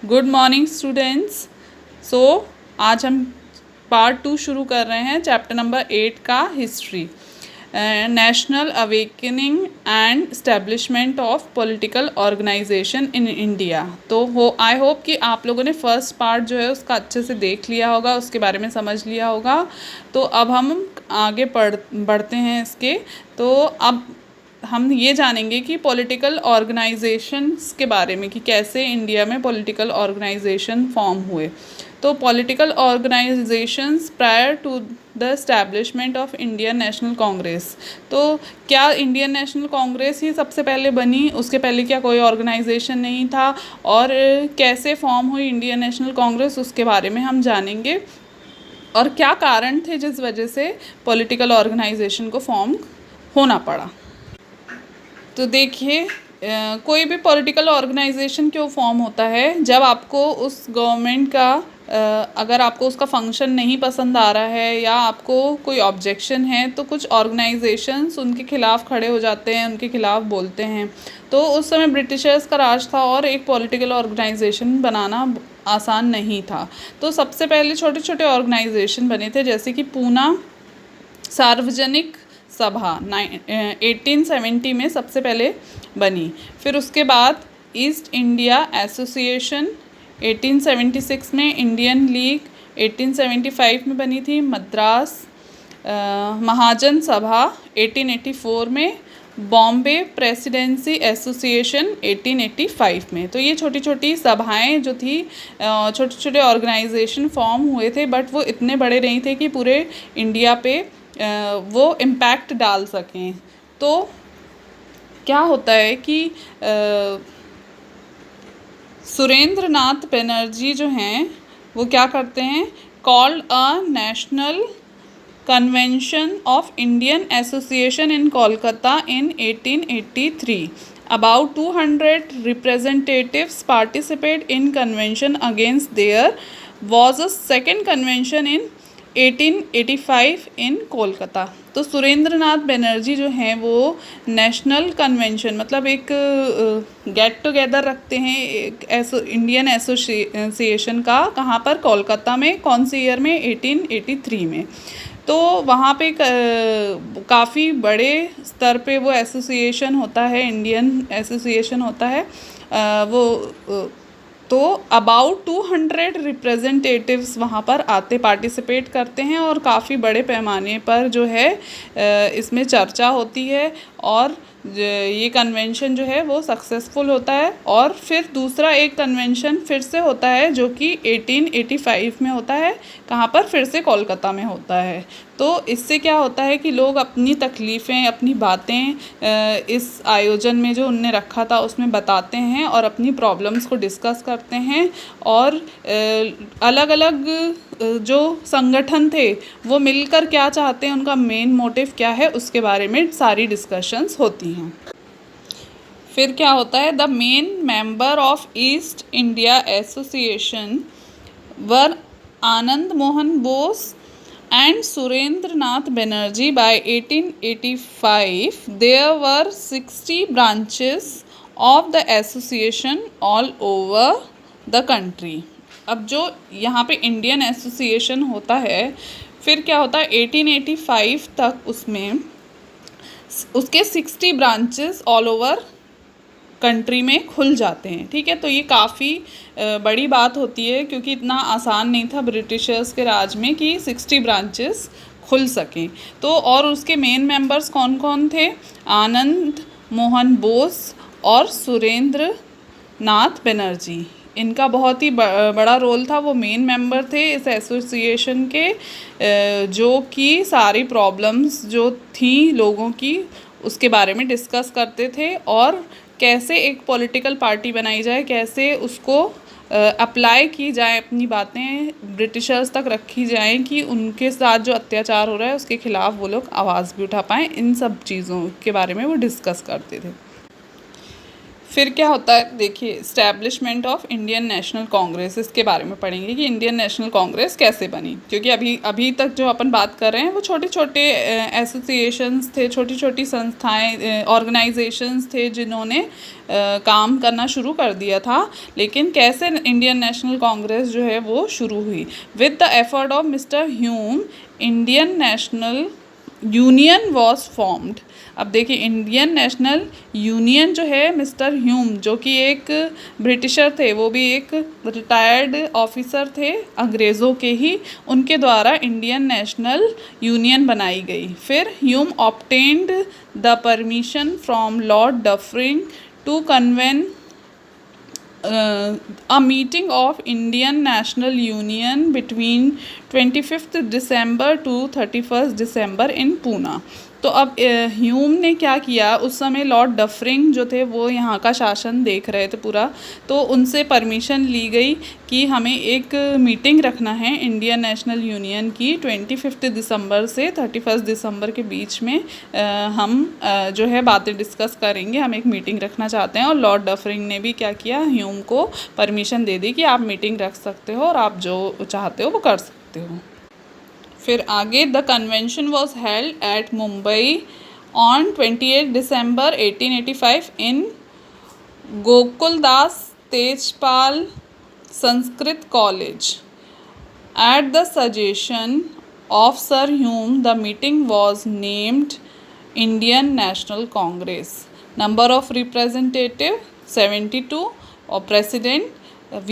Good morning students. सो आज हम part 2 शुरू कर रहे हैं चैप्टर नंबर 8 का history, national awakening and establishment of political organisation in India. तो आई होप कि आप लोगों ने फर्स्ट पार्ट जो है उसका अच्छे से देख लिया होगा, उसके बारे में समझ लिया होगा। तो अब हम आगे बढ़ते हैं इसके। तो अब हम ये जानेंगे कि पॉलिटिकल ऑर्गेनाइजेशंस के बारे में, कि कैसे इंडिया में पॉलिटिकल ऑर्गेनाइजेशन फॉर्म हुए। तो political organisations prior to the establishment of Indian National Congress. तो क्या इंडियन नेशनल कांग्रेस ही सबसे पहले बनी? उसके पहले क्या कोई ऑर्गेनाइजेशन नहीं था? और कैसे फॉर्म हुई इंडियन नेशनल कांग्रेस, उसके बारे में हम जानेंगे। और क्या कारण थे जिस वजह से पॉलिटिकल ऑर्गेनाइजेशन को फॉर्म होना पड़ा। तो देखिए, कोई भी पॉलिटिकल ऑर्गेनाइजेशन क्यों फॉर्म होता है? जब आपको उस गवर्नमेंट का अगर आपको उसका फंक्शन नहीं पसंद आ रहा है या आपको कोई ऑब्जेक्शन है, तो कुछ ऑर्गेनाइजेशंस उनके खिलाफ़ खड़े हो जाते हैं, उनके खिलाफ़ बोलते हैं। तो उस समय ब्रिटिशर्स का राज था और एक पॉलिटिकल ऑर्गेनाइजेशन बनाना आसान नहीं था। तो सबसे पहले छोटे छोटे ऑर्गेनाइजेशन बने थे, जैसे कि पूना सार्वजनिक सभा 1870 में सबसे पहले बनी। फिर उसके बाद ईस्ट इंडिया एसोसिएशन 1876 में, इंडियन लीग 1875 में बनी थी, मद्रास महाजन सभा 1884 में, बॉम्बे प्रेसिडेंसी एसोसिएशन 1885 में। तो ये छोटी छोटी सभाएं जो थी, छोटे छोटे ऑर्गेनाइजेशन फॉर्म हुए थे, बट वो इतने बड़े नहीं थे कि पूरे इंडिया पे वो इम्पैक्ट डाल सकें। तो क्या होता है कि सुरेंद्र नाथ बनर्जी जो हैं वो क्या करते हैं, called a national convention of Indian association in Kolkata in 1883। About 200 representatives participate in convention. Against there was a second convention in 1885 इन कोलकाता। तो सुरेंद्र नाथ बनर्जी जो हैं वो नेशनल कन्वेंशन, मतलब एक गेट टुगेदर रखते हैं एक इंडियन एसोसिएशन का। कहाँ पर? कोलकाता में। कौन सी ईयर में? 1883 में। तो वहाँ पे काफ़ी बड़े स्तर पे वो एसोसिएशन होता है, इंडियन एसोसिएशन होता है। तो अबाउट 200 रिप्रेजेंटेटिव्स वहाँ पर आते, पार्टिसिपेट करते हैं, और काफ़ी बड़े पैमाने पर जो है इसमें चर्चा होती है, और ये कन्वेंशन जो है वो सक्सेसफुल होता है। और फिर दूसरा एक कन्वेंशन फिर से होता है जो कि 1885 में होता है। कहाँ पर? फिर से कोलकाता में होता है। तो इससे क्या होता है कि लोग अपनी तकलीफ़ें, अपनी बातें इस आयोजन में जो उनने रखा था उसमें बताते हैं और अपनी प्रॉब्लम्स को डिस्कस करते हैं। और अलग अलग जो संगठन थे वो मिलकर क्या चाहते हैं, उनका मेन मोटिव क्या है, उसके बारे में सारी डिस्कशंस होती हैं। फिर क्या होता है, the main member of east India association were Anand Mohan Bose and Surendra Nath Banerjee. By 1885 there were 60 branches of the association all over the country. अब जो यहाँ पे इंडियन एसोसिएशन होता है, फिर क्या होता है 1885 तक उसमें उसके 60 ब्रांचेस ऑल ओवर कंट्री में खुल जाते हैं। ठीक है, तो ये काफ़ी बड़ी बात होती है, क्योंकि इतना आसान नहीं था ब्रिटिशर्स के राज में कि 60 ब्रांचेस खुल सकें। तो और उसके मेन मेंबर्स कौन कौन थे? आनंद मोहन बोस और सुरेंद्र नाथ बनर्जी। इनका बहुत ही बड़ा रोल था, वो मेन मेंबर थे इस एसोसिएशन के, जो कि सारी प्रॉब्लम्स जो थी लोगों की उसके बारे में डिस्कस करते थे, और कैसे एक पॉलिटिकल पार्टी बनाई जाए, कैसे उसको अप्लाई की जाए, अपनी बातें ब्रिटिशर्स तक रखी जाएं कि उनके साथ जो अत्याचार हो रहा है उसके ख़िलाफ़ वो लोग आवाज़ भी उठा पाएँ। इन सब चीज़ों के बारे में वो डिस्कस करते थे। फिर क्या होता है, देखिए establishment of Indian National Congress, इसके बारे में पढ़ेंगे कि इंडियन नेशनल कांग्रेस कैसे बनी। क्योंकि अभी अभी तक जो अपन बात कर रहे हैं वो छोटे छोटे एसोसिएशंस थे, छोटी छोटी संस्थाएं, ऑर्गेनाइजेशंस थे जिन्होंने काम करना शुरू कर दिया था। लेकिन कैसे इंडियन नेशनल कांग्रेस जो है वो शुरू हुई, with the effort of mister Hume Indian national union was formed. अब देखिए इंडियन नेशनल यूनियन जो है, मिस्टर ह्यूम जो कि एक ब्रिटिशर थे, वो भी एक रिटायर्ड ऑफिसर थे अंग्रेज़ों के ही, उनके द्वारा इंडियन नेशनल यूनियन बनाई गई। फिर Hume obtained the permission from Lord Dufferin to convene a meeting of Indian National Union between 25th December to 31st December in Pune। तो अब ह्यूम ने क्या किया, उस समय लॉर्ड डफरिंग जो थे वो यहाँ का शासन देख रहे थे पूरा, तो उनसे परमिशन ली गई कि हमें एक मीटिंग रखना है इंडियन नेशनल यूनियन की 25 दिसंबर से 31 दिसंबर के बीच में। हम जो है बातें डिस्कस करेंगे, हम एक मीटिंग रखना चाहते हैं। और लॉर्ड डफरिंग ने भी क्या किया, ह्यूम को परमिशन दे दी कि आप मीटिंग रख सकते हो और आप जो चाहते हो वो कर सकते हो। फिर आगे, the convention was held at Mumbai on 28 December 1885 in Gokuldas Tejpal Sanskrit college. At the suggestion of sir Hume the meeting was named Indian National Congress. Number of representative 72 और प्रेसिडेंट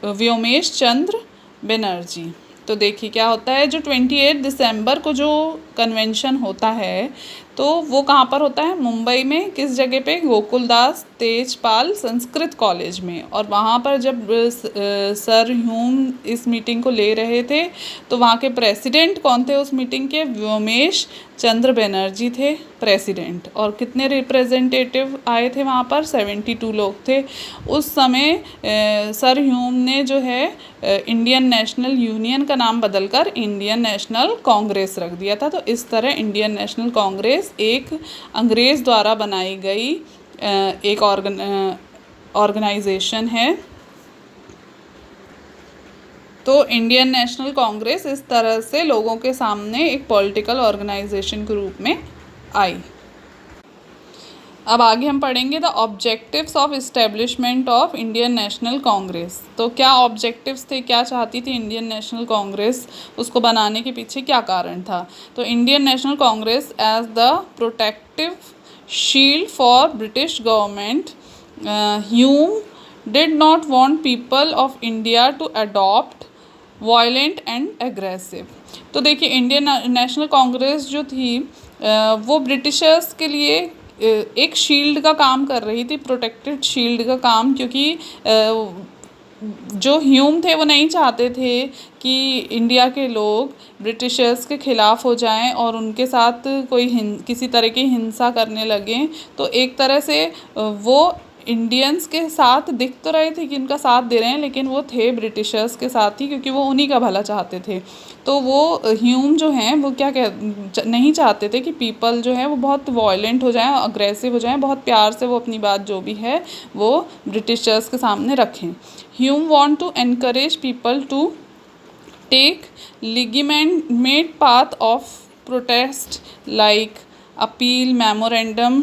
व्योमेश चंद्र बनर्जी। तो देखिए क्या होता है, जो 28 दिसंबर को जो कन्वेंशन होता है तो वो कहाँ पर होता है, मुंबई में। किस जगह पे, गोकुलदास तेजपाल संस्कृत कॉलेज में। और वहाँ पर जब सर ह्यूम इस मीटिंग को ले रहे थे तो वहाँ के प्रेसिडेंट कौन थे उस मीटिंग के, व्योमेश चंद्र बनर्जी थे प्रेसिडेंट। और कितने रिप्रेजेंटेटिव आए थे वहाँ पर, 72 लोग थे। उस समय सर ह्यूम ने जो है इंडियन नेशनल यूनियन का नाम बदलकर इंडियन नेशनल कांग्रेस रख दिया था। तो इस तरह इंडियन नेशनल कांग्रेस एक अंग्रेज़ द्वारा बनाई गई एक ऑर्गेनाइजेशन है। तो इंडियन नेशनल कांग्रेस इस तरह से लोगों के सामने एक पॉलिटिकल ऑर्गेनाइजेशन के रूप में आई। अब आगे हम पढ़ेंगे the objectives of establishment of Indian National Congress. तो क्या ऑब्जेक्टिव्स थे, क्या चाहती थी इंडियन नेशनल कांग्रेस, उसको बनाने के पीछे क्या कारण था। तो Indian National Congress as the protective shield for British government, Hume did not want people of India to adopt violent and aggressive. तो देखिए इंडियन नेशनल कांग्रेस जो थी वो ब्रिटिशर्स के लिए एक शील्ड का काम कर रही थी, प्रोटेक्टेड शील्ड का काम। क्योंकि जो ह्यूम थे वो नहीं चाहते थे कि इंडिया के लोग ब्रिटिशर्स के ख़िलाफ़ हो जाएं और उनके साथ कोई किसी तरह की हिंसा करने लगें। तो एक तरह से वो इंडियंस के साथ दिख तो रहे थे कि उनका साथ दे रहे हैं, लेकिन वो थे ब्रिटिशर्स के साथ ही, क्योंकि वो उन्हीं का भला चाहते थे। तो वो ह्यूम जो हैं वो नहीं चाहते थे कि पीपल जो है वो बहुत वायलेंट हो जाएं, अग्रेसिव हो जाएं, बहुत प्यार से वो अपनी बात जो भी है वो ब्रिटिशर्स के सामने रखें। Hume want to encourage people to take legitimate path of protest like appeal, memorandum,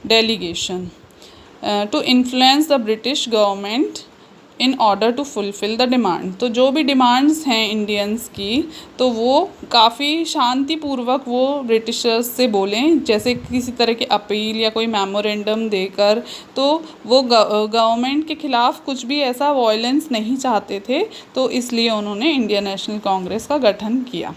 delegation to influence the British government in order to fulfill the demand। तो जो भी डिमांड्स हैं इंडियंस की तो वो काफ़ी शांतिपूर्वक वो ब्रिटिशर्स से बोलें, जैसे किसी तरह की अपील या कोई मेमोरेंडम देकर। तो वो गवर्नमेंट के ख़िलाफ़ कुछ भी ऐसा वायलेंस नहीं चाहते थे, तो इसलिए उन्होंने इंडियन नेशनल कांग्रेस का गठन किया।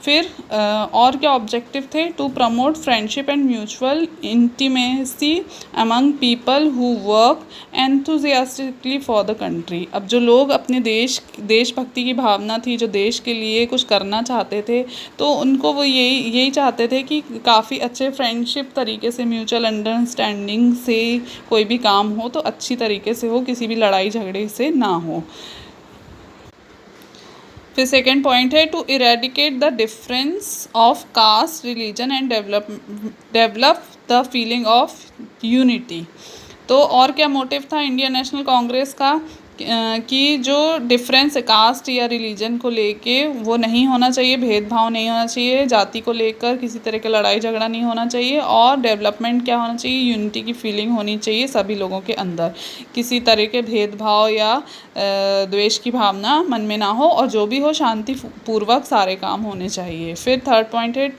फिर और क्या ऑब्जेक्टिव थे, to promote friendship and mutual intimacy among people who work enthusiastically for the country. अब जो लोग अपने देशभक्ति की भावना थी, जो देश के लिए कुछ करना चाहते थे, तो उनको वो यही चाहते थे कि काफ़ी अच्छे फ्रेंडशिप तरीके से, म्यूचुअल अंडरस्टैंडिंग से कोई भी काम हो तो अच्छी तरीके से हो, किसी भी लड़ाई झगड़े से ना हो। फिर सेकेंड पॉइंट है to eradicate the difference of caste, religion and develop the feeling of unity. तो और क्या मोटिव था इंडियन नेशनल कांग्रेस का कि जो डिफरेंस कास्ट या रिलीजन को लेके वो नहीं होना चाहिए, भेदभाव नहीं होना चाहिए, जाति को लेकर किसी तरह का लड़ाई झगड़ा नहीं होना चाहिए, और डेवलपमेंट क्या होना चाहिए, यूनिटी की फीलिंग होनी चाहिए सभी लोगों के अंदर, किसी तरह के भेदभाव या द्वेष की भावना मन में ना हो, और जो भी हो शांति पूर्वक सारे काम होने चाहिए। फिर थर्ड पॉइंट है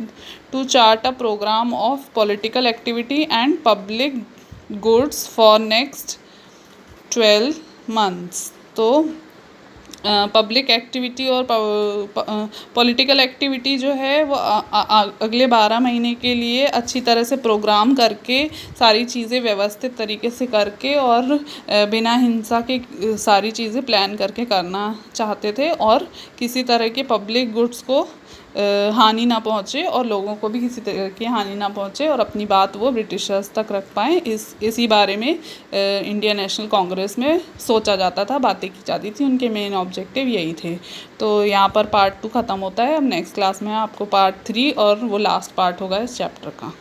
to chart a programme of political activity and public goods for next 12 months. तो पब्लिक एक्टिविटी और पॉलिटिकल एक्टिविटी जो है वो अगले 12 महीने के लिए अच्छी तरह से प्रोग्राम करके, सारी चीज़ें व्यवस्थित तरीके से करके और बिना हिंसा के सारी चीज़ें प्लान करके करना चाहते थे, और किसी तरह के पब्लिक गुड्स को हानि ना पहुँचे और लोगों को भी किसी तरह की हानि ना पहुँचे, और अपनी बात वो ब्रिटिशर्स तक रख पाएँ, इसी बारे में इंडियन नेशनल कांग्रेस में सोचा जाता था, बातें की जाती थी, उनके मेन ऑब्जेक्टिव यही थे। तो यहाँ पर पार्ट 2 ख़त्म होता है। अब नेक्स्ट क्लास में आपको पार्ट 3 और वो लास्ट पार्ट होगा इस चैप्टर का।